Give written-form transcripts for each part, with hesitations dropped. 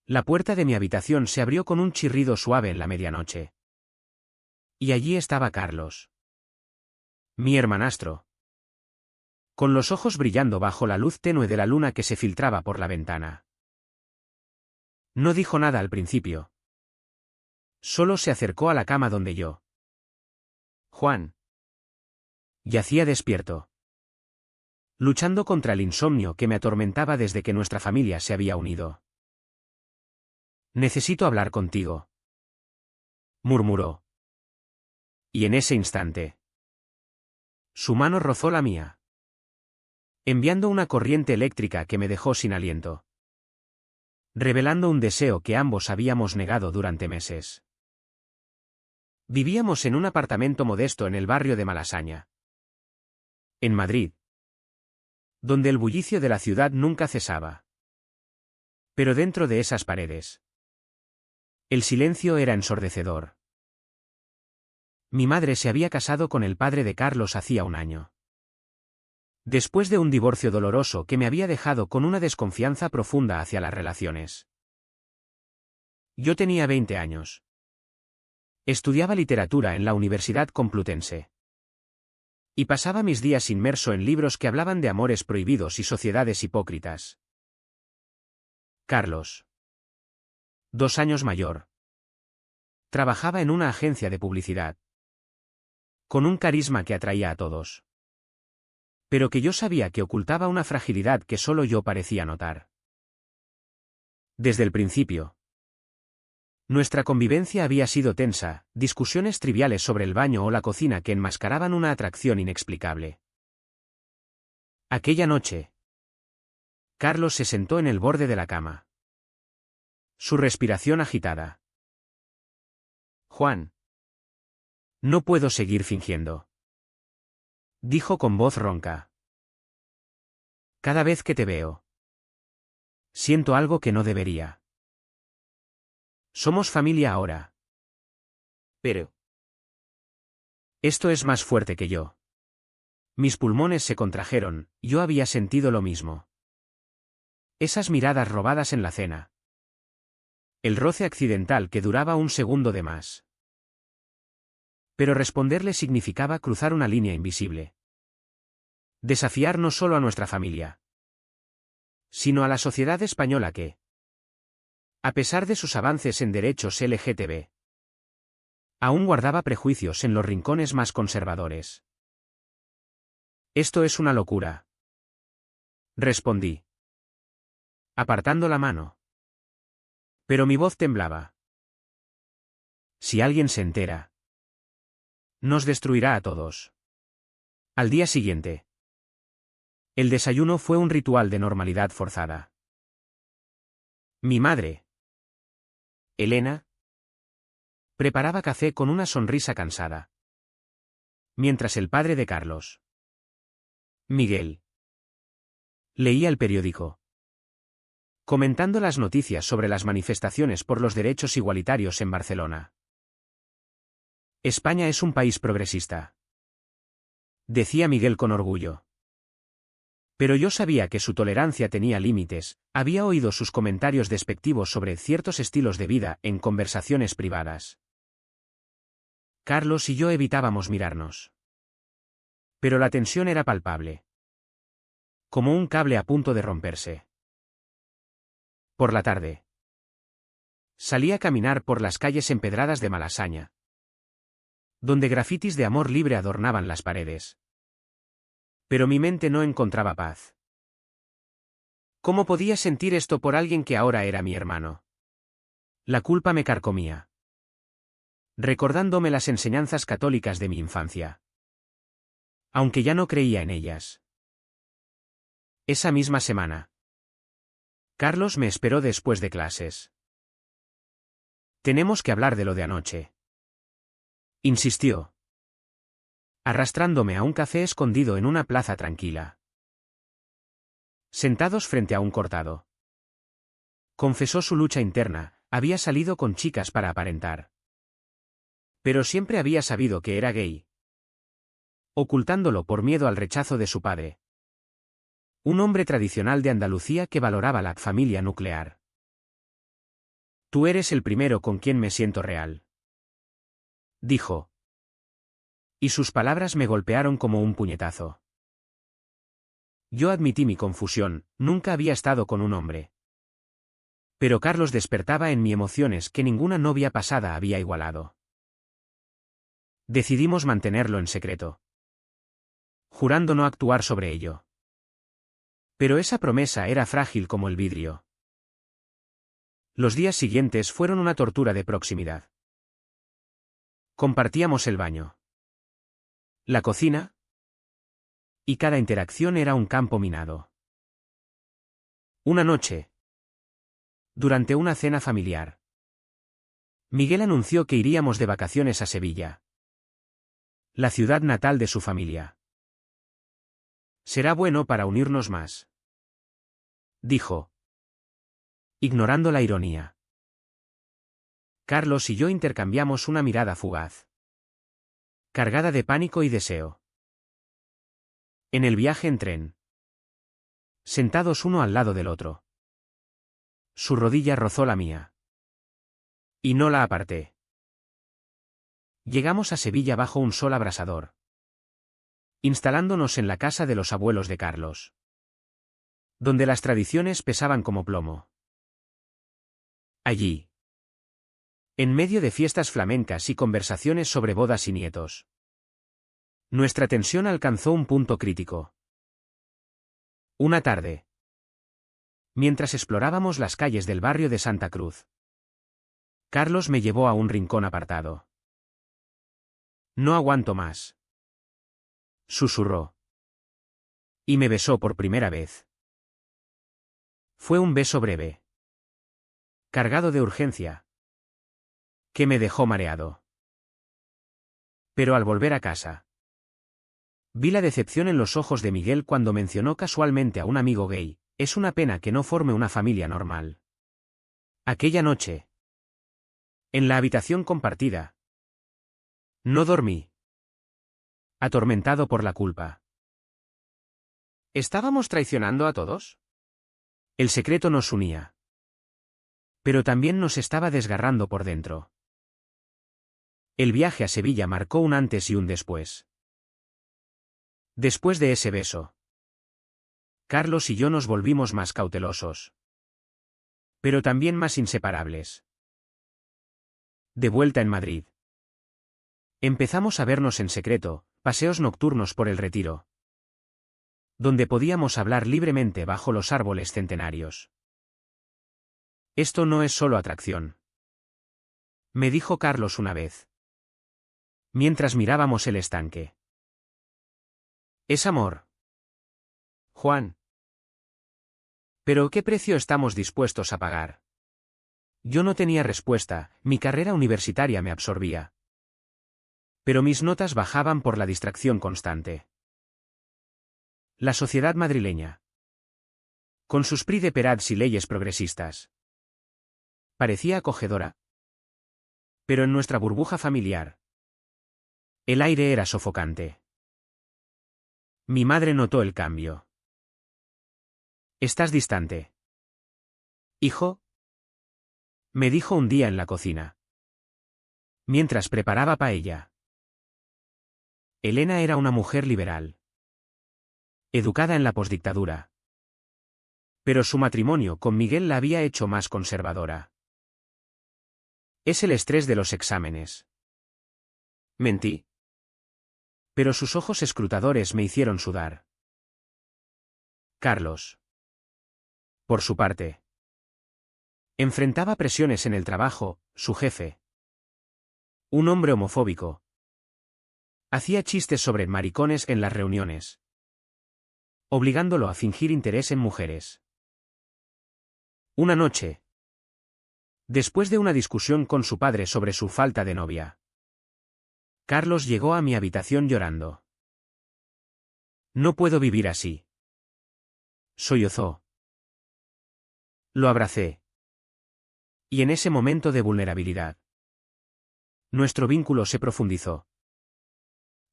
La puerta de mi habitación se abrió con un chirrido suave en la medianoche. Y allí estaba Carlos. Mi hermanastro. Con los ojos brillando bajo la luz tenue de la luna que se filtraba por la ventana. No dijo nada al principio. Solo se acercó a la cama donde yo, Juan, yacía despierto, luchando contra el insomnio que me atormentaba desde que nuestra familia se había unido. Necesito hablar contigo, murmuró. Y en ese instante, su mano rozó la mía, enviando una corriente eléctrica que me dejó sin aliento, revelando un deseo que ambos habíamos negado durante meses. Vivíamos en un apartamento modesto en el barrio de Malasaña, en Madrid, donde el bullicio de la ciudad nunca cesaba. Pero dentro de esas paredes, el silencio era ensordecedor. Mi madre se había casado con el padre de Carlos hacía un año. Después de un divorcio doloroso que me había dejado con una desconfianza profunda hacia las relaciones. Yo tenía 20 años. Estudiaba literatura en la Universidad Complutense. Y pasaba mis días inmerso en libros que hablaban de amores prohibidos y sociedades hipócritas. Carlos, 2 años mayor, trabajaba en una agencia de publicidad, con un carisma que atraía a todos. Pero que yo sabía que ocultaba una fragilidad que solo yo parecía notar. Desde el principio, nuestra convivencia había sido tensa, discusiones triviales sobre el baño o la cocina que enmascaraban una atracción inexplicable. Aquella noche, Carlos se sentó en el borde de la cama. Su respiración agitada. Juan. No puedo seguir fingiendo, dijo con voz ronca. Cada vez que te veo, siento algo que no debería. Somos familia ahora. Pero esto es más fuerte que yo. Mis pulmones se contrajeron, yo había sentido lo mismo. Esas miradas robadas en la cena. El roce accidental que duraba un segundo de más. Pero responderle significaba cruzar una línea invisible. Desafiar no solo a nuestra familia, sino a la sociedad española que, a pesar de sus avances en derechos LGTB, aún guardaba prejuicios en los rincones más conservadores. Esto es una locura, respondí, apartando la mano. Pero mi voz temblaba. Si alguien se entera, nos destruirá a todos. Al día siguiente, el desayuno fue un ritual de normalidad forzada. Mi madre, Elena, preparaba café con una sonrisa cansada, mientras el padre de Carlos, Miguel, leía el periódico, comentando las noticias sobre las manifestaciones por los derechos igualitarios en Barcelona. España es un país progresista, decía Miguel con orgullo. Pero yo sabía que su tolerancia tenía límites, había oído sus comentarios despectivos sobre ciertos estilos de vida en conversaciones privadas. Carlos y yo evitábamos mirarnos. Pero la tensión era palpable. Como un cable a punto de romperse. Por la tarde, salí a caminar por las calles empedradas de Malasaña, donde grafitis de amor libre adornaban las paredes. Pero mi mente no encontraba paz. ¿Cómo podía sentir esto por alguien que ahora era mi hermano? La culpa me carcomía, recordándome las enseñanzas católicas de mi infancia. Aunque ya no creía en ellas. Esa misma semana, Carlos me esperó después de clases. Tenemos que hablar de lo de anoche, insistió, arrastrándome a un café escondido en una plaza tranquila. Sentados frente a un cortado. Confesó su lucha interna, había salido con chicas para aparentar. Pero siempre había sabido que era gay. Ocultándolo por miedo al rechazo de su padre. Un hombre tradicional de Andalucía que valoraba la familia nuclear. Tú eres el primero con quien me siento real. Dijo. Y sus palabras me golpearon como un puñetazo. Yo admití mi confusión, nunca había estado con un hombre. Pero Carlos despertaba en mí emociones que ninguna novia pasada había igualado. Decidimos mantenerlo en secreto, jurando no actuar sobre ello. Pero esa promesa era frágil como el vidrio. Los días siguientes fueron una tortura de proximidad. Compartíamos el baño, la cocina, y cada interacción era un campo minado. Una noche, durante una cena familiar, Miguel anunció que iríamos de vacaciones a Sevilla, la ciudad natal de su familia. Será bueno para unirnos más, dijo, ignorando la ironía. Carlos y yo intercambiamos una mirada fugaz, cargada de pánico y deseo. En el viaje en tren, sentados uno al lado del otro, su rodilla rozó la mía. Y no la aparté. Llegamos a Sevilla bajo un sol abrasador, instalándonos en la casa de los abuelos de Carlos, donde las tradiciones pesaban como plomo. Allí, en medio de fiestas flamencas y conversaciones sobre bodas y nietos, nuestra tensión alcanzó un punto crítico. Una tarde, mientras explorábamos las calles del barrio de Santa Cruz, Carlos me llevó a un rincón apartado. No aguanto más, susurró. Y me besó por primera vez. Fue un beso breve, cargado de urgencia, que me dejó mareado. Pero al volver a casa, vi la decepción en los ojos de Miguel cuando mencionó casualmente a un amigo gay. Es una pena que no forme una familia normal. Aquella noche, en la habitación compartida, no dormí, atormentado por la culpa. ¿Estábamos traicionando a todos? El secreto nos unía, pero también nos estaba desgarrando por dentro. El viaje a Sevilla marcó un antes y un después. Después de ese beso, Carlos y yo nos volvimos más cautelosos, pero también más inseparables. De vuelta en Madrid, empezamos a vernos en secreto, paseos nocturnos por el Retiro, donde podíamos hablar libremente bajo los árboles centenarios. Esto no es solo atracción, me dijo Carlos una vez, mientras mirábamos el estanque. Es amor, Juan. ¿Pero qué precio estamos dispuestos a pagar? Yo no tenía respuesta, mi carrera universitaria me absorbía. Pero mis notas bajaban por la distracción constante. La sociedad madrileña, con sus prix de perats y leyes progresistas, parecía acogedora. Pero en nuestra burbuja familiar, el aire era sofocante. Mi madre notó el cambio. Estás distante, hijo, me dijo un día en la cocina, mientras preparaba paella. Elena era una mujer liberal, educada en la posdictadura. Pero su matrimonio con Miguel la había hecho más conservadora. Es el estrés de los exámenes. Mentí. Pero sus ojos escrutadores me hicieron sudar. Carlos, por su parte, enfrentaba presiones en el trabajo. Su jefe, un hombre homofóbico, hacía chistes sobre maricones en las reuniones, obligándolo a fingir interés en mujeres. Una noche, después de una discusión con su padre sobre su falta de novia, Carlos llegó a mi habitación llorando. No puedo vivir así, sollozó. Lo abracé. Y en ese momento de vulnerabilidad, nuestro vínculo se profundizó.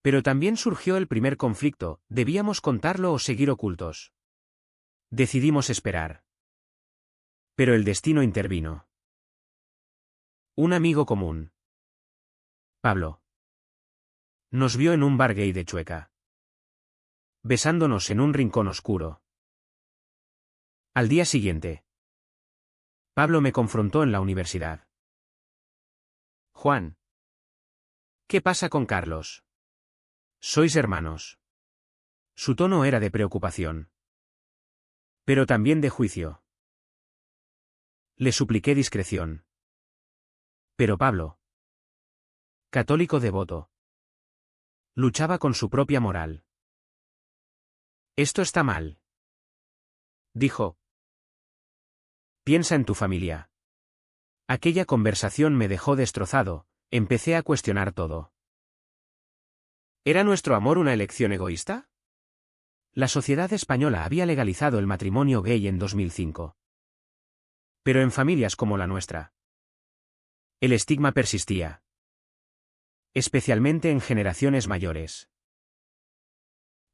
Pero también surgió el primer conflicto: ¿debíamos contarlo o seguir ocultos? Decidimos esperar. Pero el destino intervino. Un amigo común. Pablo. Nos vio en un bar gay de Chueca. Besándonos en un rincón oscuro. Al día siguiente. Pablo me confrontó en la universidad. Juan. ¿Qué pasa con Carlos? Sois hermanos. Su tono era de preocupación. Pero también de juicio. Le supliqué discreción. Pero Pablo, católico devoto, luchaba con su propia moral. Esto está mal, dijo. Piensa en tu familia. Aquella conversación me dejó destrozado, empecé a cuestionar todo. ¿Era nuestro amor una elección egoísta? La sociedad española había legalizado el matrimonio gay en 2005. Pero en familias como la nuestra, el estigma persistía. Especialmente en generaciones mayores.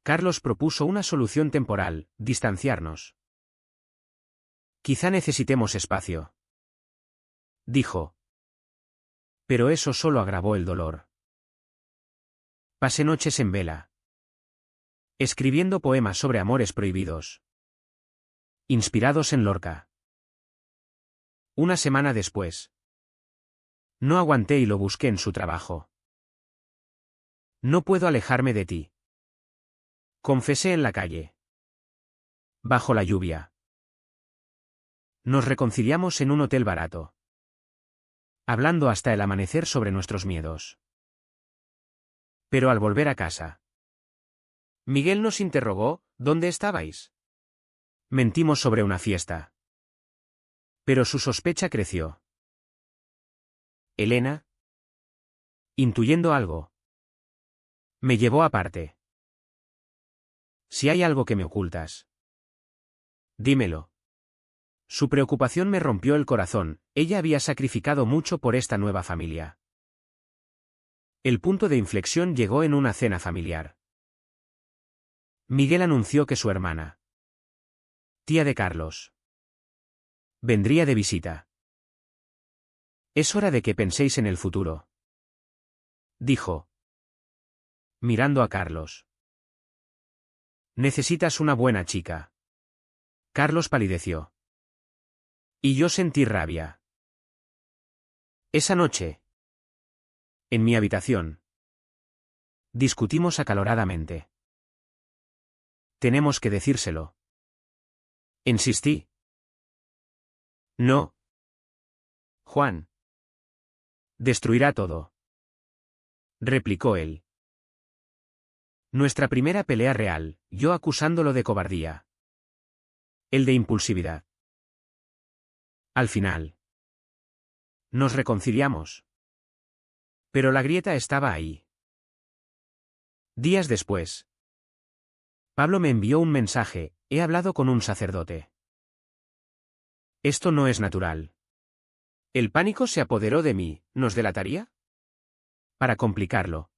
Carlos propuso una solución temporal: distanciarnos. Quizá necesitemos espacio, dijo. Pero eso solo agravó el dolor. Pasé noches en vela, escribiendo poemas sobre amores prohibidos, inspirados en Lorca. Una semana después, no aguanté y lo busqué en su trabajo. No puedo alejarme de ti, confesé en la calle. Bajo la lluvia. Nos reconciliamos en un hotel barato, hablando hasta el amanecer sobre nuestros miedos. Pero al volver a casa, Miguel nos interrogó: ¿dónde estabais? Mentimos sobre una fiesta. Pero su sospecha creció. Elena, intuyendo algo, me llevó aparte. Si hay algo que me ocultas, dímelo. Su preocupación me rompió el corazón, ella había sacrificado mucho por esta nueva familia. El punto de inflexión llegó en una cena familiar. Miguel anunció que su hermana, tía de Carlos, vendría de visita. Es hora de que penséis en el futuro, dijo, mirando a Carlos. Necesitas una buena chica. Carlos palideció. Y yo sentí rabia. Esa noche, en mi habitación, discutimos acaloradamente. Tenemos que decírselo. Insistí. No. Juan. Destruirá todo, replicó él. Nuestra primera pelea real, yo acusándolo de cobardía. Él de impulsividad. Al final, nos reconciliamos. Pero la grieta estaba ahí. Días después, Pablo me envió un mensaje: he hablado con un sacerdote. Esto no es natural. El pánico se apoderó de mí, ¿nos delataría? Para complicarlo,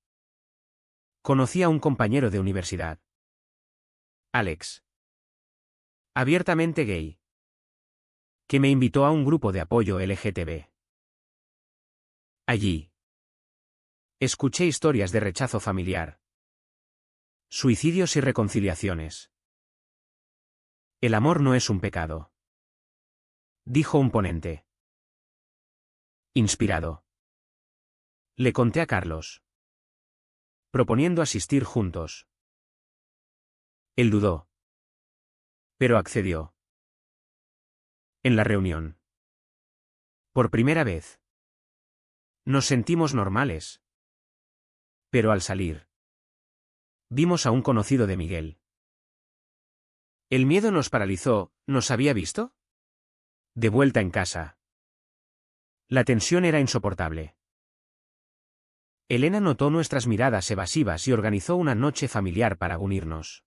conocí a un compañero de universidad. Alex. Abiertamente gay. Que me invitó a un grupo de apoyo LGTB. Allí, escuché historias de rechazo familiar, suicidios y reconciliaciones. El amor no es un pecado, dijo un ponente. Inspirado, le conté a Carlos, proponiendo asistir juntos. Él dudó, pero accedió. En la reunión, por primera vez, nos sentimos normales. Pero al salir, vimos a un conocido de Miguel. El miedo nos paralizó, ¿nos había visto? De vuelta en casa, la tensión era insoportable. Elena notó nuestras miradas evasivas y organizó una noche familiar para unirnos.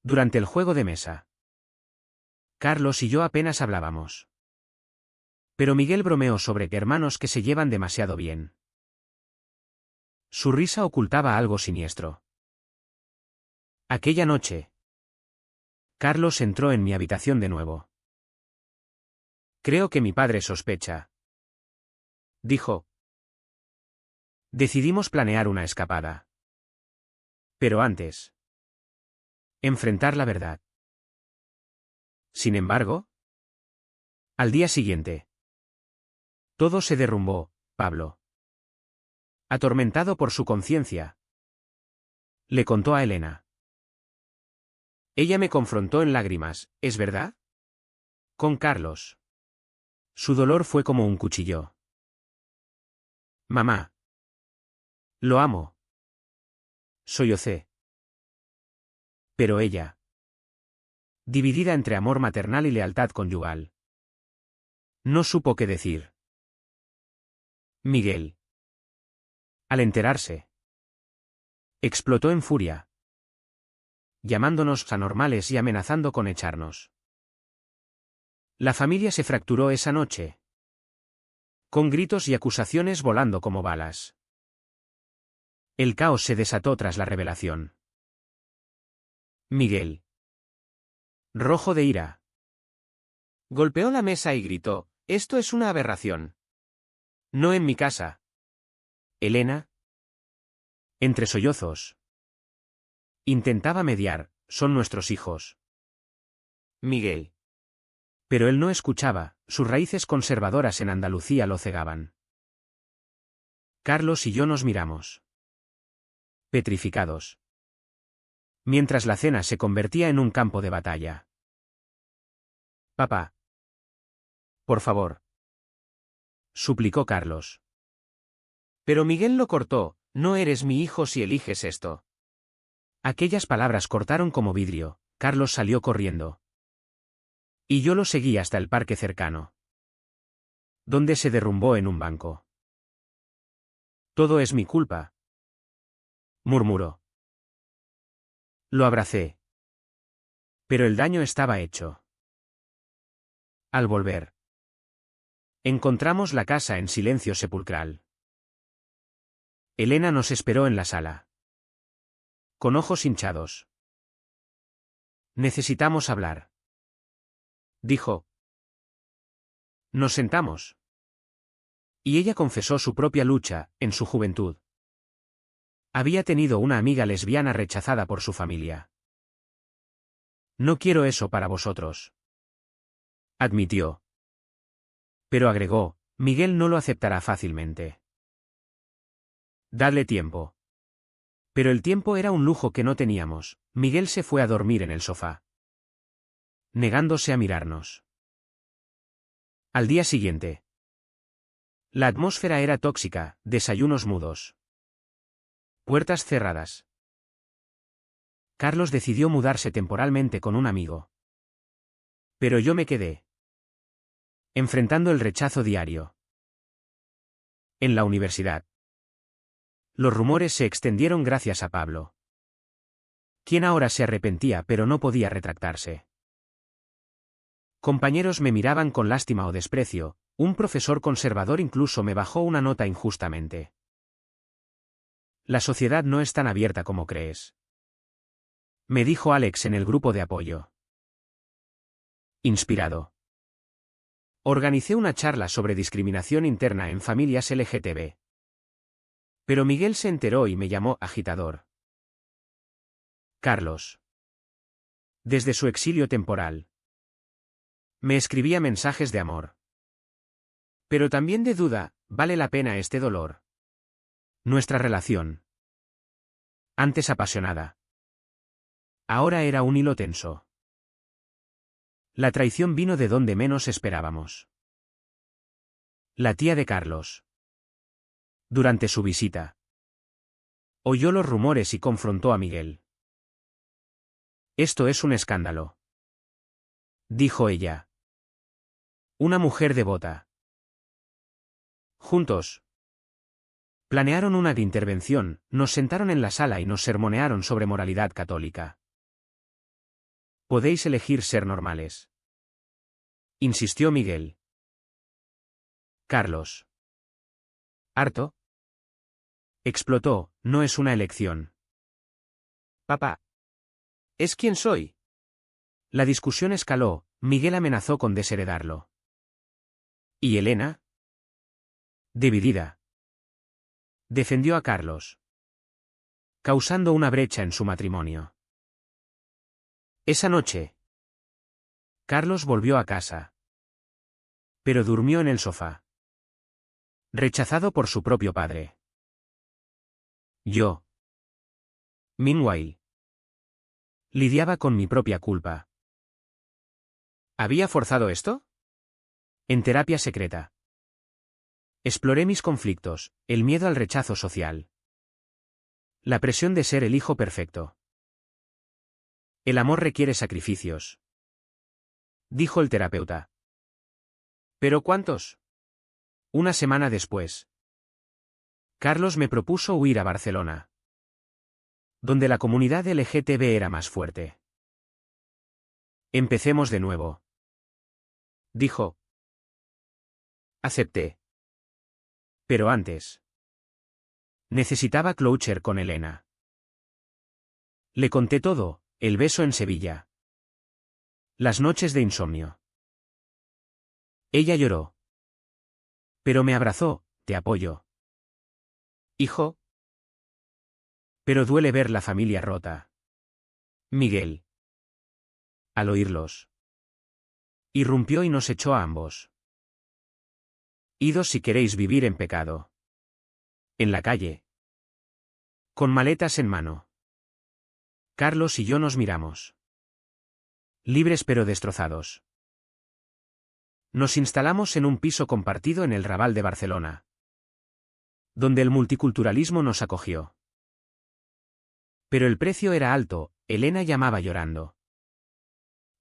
Durante el juego de mesa, Carlos y yo apenas hablábamos. Pero Miguel bromeó sobre que hermanos que se llevan demasiado bien. Su risa ocultaba algo siniestro. Aquella noche, Carlos entró en mi habitación de nuevo. Creo que mi padre sospecha, dijo. Decidimos planear una escapada. Pero antes. Enfrentar la verdad. Sin embargo, al día siguiente. Todo se derrumbó, Pablo. Atormentado por su conciencia. Le contó a Elena. Ella me confrontó en lágrimas, ¿es verdad? Con Carlos. Su dolor fue como un cuchillo. Mamá. Lo amo. Sollocé. Pero ella. Dividida entre amor maternal y lealtad conyugal. No supo qué decir. Miguel. Al enterarse. Explotó en furia. Llamándonos anormales y amenazando con echarnos. La familia se fracturó esa noche. Con gritos y acusaciones volando como balas. El caos se desató tras la revelación. Miguel. Rojo de ira. Golpeó la mesa y gritó, «Esto es una aberración. No en mi casa». Elena. Entre sollozos. Intentaba mediar, son nuestros hijos. Miguel. Pero él no escuchaba, sus raíces conservadoras en Andalucía lo cegaban. Carlos y yo nos miramos. Petrificados. Mientras la cena se convertía en un campo de batalla. Papá. Por favor. Suplicó Carlos. Pero Miguel lo cortó, no eres mi hijo si eliges esto. Aquellas palabras cortaron como vidrio, Carlos salió corriendo. Y yo lo seguí hasta el parque cercano. Donde se derrumbó en un banco. Todo es mi culpa. Murmuró. Lo abracé. Pero el daño estaba hecho. Al volver. Encontramos la casa en silencio sepulcral. Elena nos esperó en la sala. Con ojos hinchados. Necesitamos hablar. Dijo. Nos sentamos. Y ella confesó su propia lucha, en su juventud. Había tenido una amiga lesbiana rechazada por su familia. No quiero eso para vosotros. Admitió. Pero agregó, Miguel no lo aceptará fácilmente. Dadle tiempo. Pero el tiempo era un lujo que no teníamos. Miguel se fue a dormir en el sofá. Negándose a mirarnos. Al día siguiente. La atmósfera era tóxica, desayunos mudos. Puertas cerradas. Carlos decidió mudarse temporalmente con un amigo. Pero yo me quedé. Enfrentando el rechazo diario. En la universidad. Los rumores se extendieron gracias a Pablo. Quien ahora se arrepentía pero no podía retractarse. Compañeros me miraban con lástima o desprecio, un profesor conservador incluso me bajó una nota injustamente. La sociedad no es tan abierta como crees. Me dijo Alex en el grupo de apoyo. Inspirado. Organicé una charla sobre discriminación interna en familias LGTB. Pero Miguel se enteró y me llamó agitador. Carlos. Desde su exilio temporal. Me escribía mensajes de amor. Pero también de duda, ¿vale la pena este dolor? Nuestra relación. Antes apasionada. Ahora era un hilo tenso. La traición vino de donde menos esperábamos. La tía de Carlos. Durante su visita. Oyó los rumores y confrontó a Miguel. Esto es un escándalo. Dijo ella. Una mujer devota. Juntos. Planearon una intervención, nos sentaron en la sala y nos sermonearon sobre moralidad católica. Podéis elegir ser normales. Insistió Miguel. Carlos. ¿Harto? Explotó, no es una elección. Papá. ¿Es quien soy? La discusión escaló, Miguel amenazó con desheredarlo. ¿Y Elena? Dividida. Defendió a Carlos, causando una brecha en su matrimonio. Esa noche, Carlos volvió a casa, pero durmió en el sofá, rechazado por su propio padre. Yo, meanwhile, lidiaba con mi propia culpa. ¿Había forzado esto? En terapia secreta. Exploré mis conflictos, el miedo al rechazo social, la presión de ser el hijo perfecto. El amor requiere sacrificios, dijo el terapeuta. ¿Pero cuántos? Una semana después, Carlos me propuso huir a Barcelona, donde la comunidad LGTB era más fuerte. Empecemos de nuevo, dijo. Acepté. Pero antes, necesitaba closure con Elena. Le conté todo, el beso en Sevilla, las noches de insomnio. Ella lloró, pero me abrazó, te apoyo. Hijo. Pero duele ver la familia rota. Miguel. Al oírlos, irrumpió y nos echó a ambos. Idos si queréis vivir en pecado. En la calle. Con maletas en mano. Carlos y yo nos miramos. Libres pero destrozados. Nos instalamos en un piso compartido en el Raval de Barcelona, donde el multiculturalismo nos acogió. Pero el precio era alto, Elena llamaba llorando.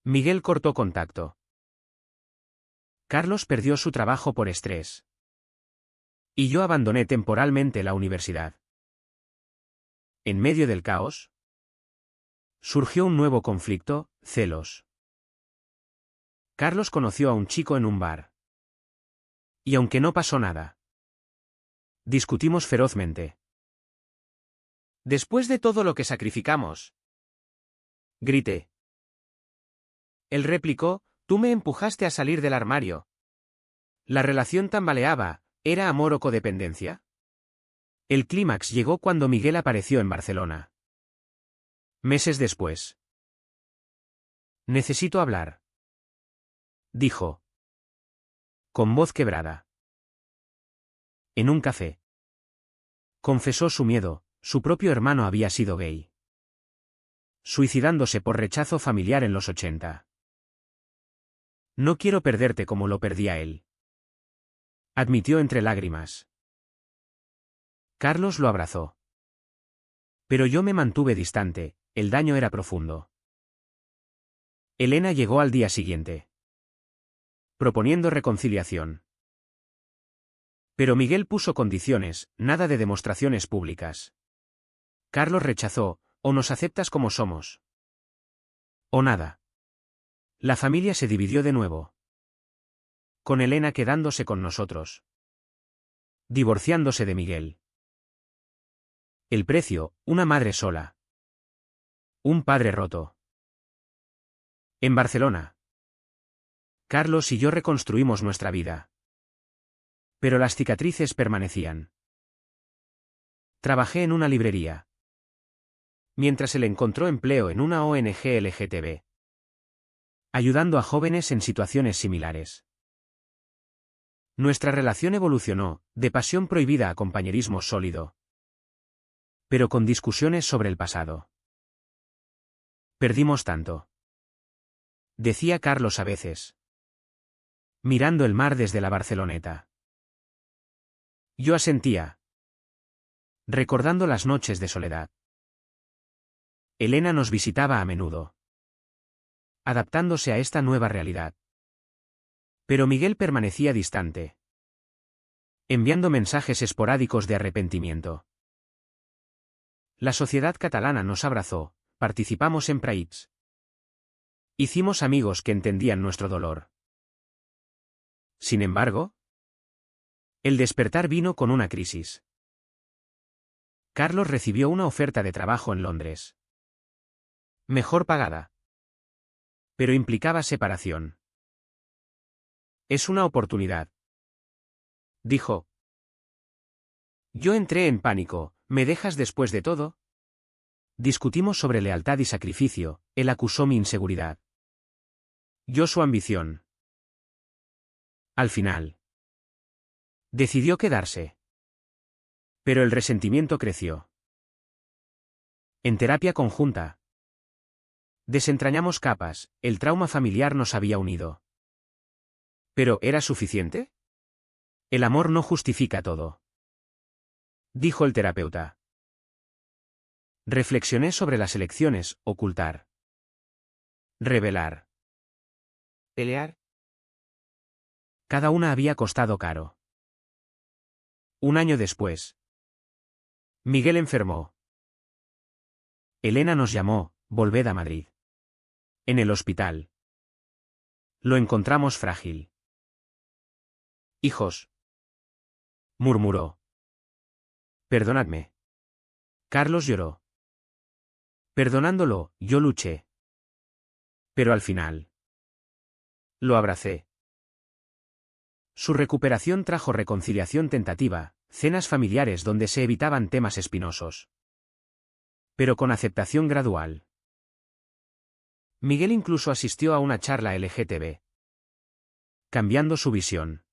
Miguel cortó contacto. Carlos perdió su trabajo por estrés. Y yo abandoné temporalmente la universidad. En medio del caos, surgió un nuevo conflicto, celos. Carlos conoció a un chico en un bar. Y aunque no pasó nada, discutimos ferozmente. Después de todo lo que sacrificamos, grité. Él replicó, tú me empujaste a salir del armario. La relación tambaleaba, ¿era amor o codependencia? El clímax llegó cuando Miguel apareció en Barcelona. Meses después. Necesito hablar, dijo, con voz quebrada. En un café. Confesó su miedo, su propio hermano había sido gay, suicidándose por rechazo familiar en los 80. No quiero perderte como lo perdía él, admitió entre lágrimas. Carlos lo abrazó. Pero yo me mantuve distante, el daño era profundo. Elena llegó al día siguiente, proponiendo reconciliación. Pero Miguel puso condiciones, nada de demostraciones públicas. Carlos rechazó, o nos aceptas como somos, o nada. La familia se dividió de nuevo, con Elena quedándose con nosotros, divorciándose de Miguel. El precio, una madre sola. Un padre roto. En Barcelona, Carlos y yo reconstruimos nuestra vida. Pero las cicatrices permanecían. Trabajé en una librería, mientras él encontró empleo en una ONG LGTB, ayudando a jóvenes en situaciones similares. Nuestra relación evolucionó, de pasión prohibida a compañerismo sólido, pero con discusiones sobre el pasado. Perdimos tanto, decía Carlos a veces, mirando el mar desde la Barceloneta. Yo asentía, recordando las noches de soledad. Elena nos visitaba a menudo, adaptándose a esta nueva realidad. Pero Miguel permanecía distante, enviando mensajes esporádicos de arrepentimiento. La sociedad catalana nos abrazó, participamos en Praids. Hicimos amigos que entendían nuestro dolor. Sin embargo, el despertar vino con una crisis. Carlos recibió una oferta de trabajo en Londres. Mejor pagada. Pero implicaba separación. Es una oportunidad, dijo. Yo entré en pánico. ¿Me dejas después de todo? Discutimos sobre lealtad y sacrificio. Él acusó mi inseguridad. Yo su ambición. Al final. Decidió quedarse. Pero el resentimiento creció. En terapia conjunta. Desentrañamos capas, el trauma familiar nos había unido. ¿Pero era suficiente? El amor no justifica todo. Dijo el terapeuta. Reflexioné sobre las elecciones, ocultar. Revelar. Pelear. Cada una había costado caro. Un año después. Miguel enfermó. Elena nos llamó, volved a Madrid. En el hospital. Lo encontramos frágil. Hijos. Murmuró. Perdonadme. Carlos lloró. Perdonándolo, yo luché. Pero al final. Lo abracé. Su recuperación trajo reconciliación tentativa, cenas familiares donde se evitaban temas espinosos. Pero con aceptación gradual. Miguel incluso asistió a una charla LGTB. Cambiando su visión.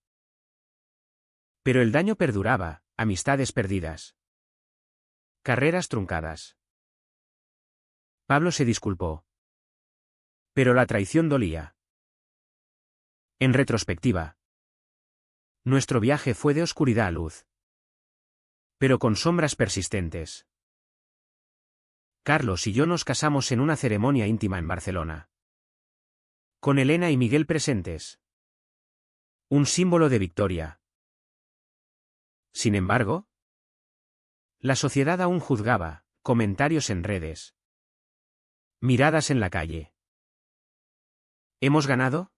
Pero el daño perduraba, amistades perdidas. Carreras truncadas. Pablo se disculpó. Pero la traición dolía. En retrospectiva. Nuestro viaje fue de oscuridad a luz. Pero con sombras persistentes. Carlos y yo nos casamos en una ceremonia íntima en Barcelona. Con Elena y Miguel presentes. Un símbolo de victoria. Sin embargo, la sociedad aún juzgaba, comentarios en redes. Miradas en la calle. ¿Hemos ganado?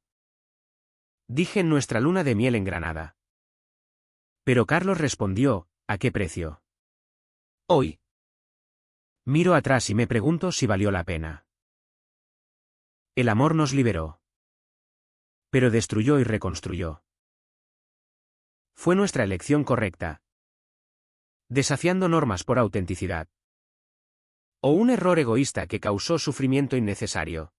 Dije en nuestra luna de miel en Granada. Pero Carlos respondió, ¿a qué precio? Hoy. Miro atrás y me pregunto si valió la pena. El amor nos liberó. Pero destruyó y reconstruyó. Fue nuestra elección correcta. Desafiando normas por autenticidad. O un error egoísta que causó sufrimiento innecesario.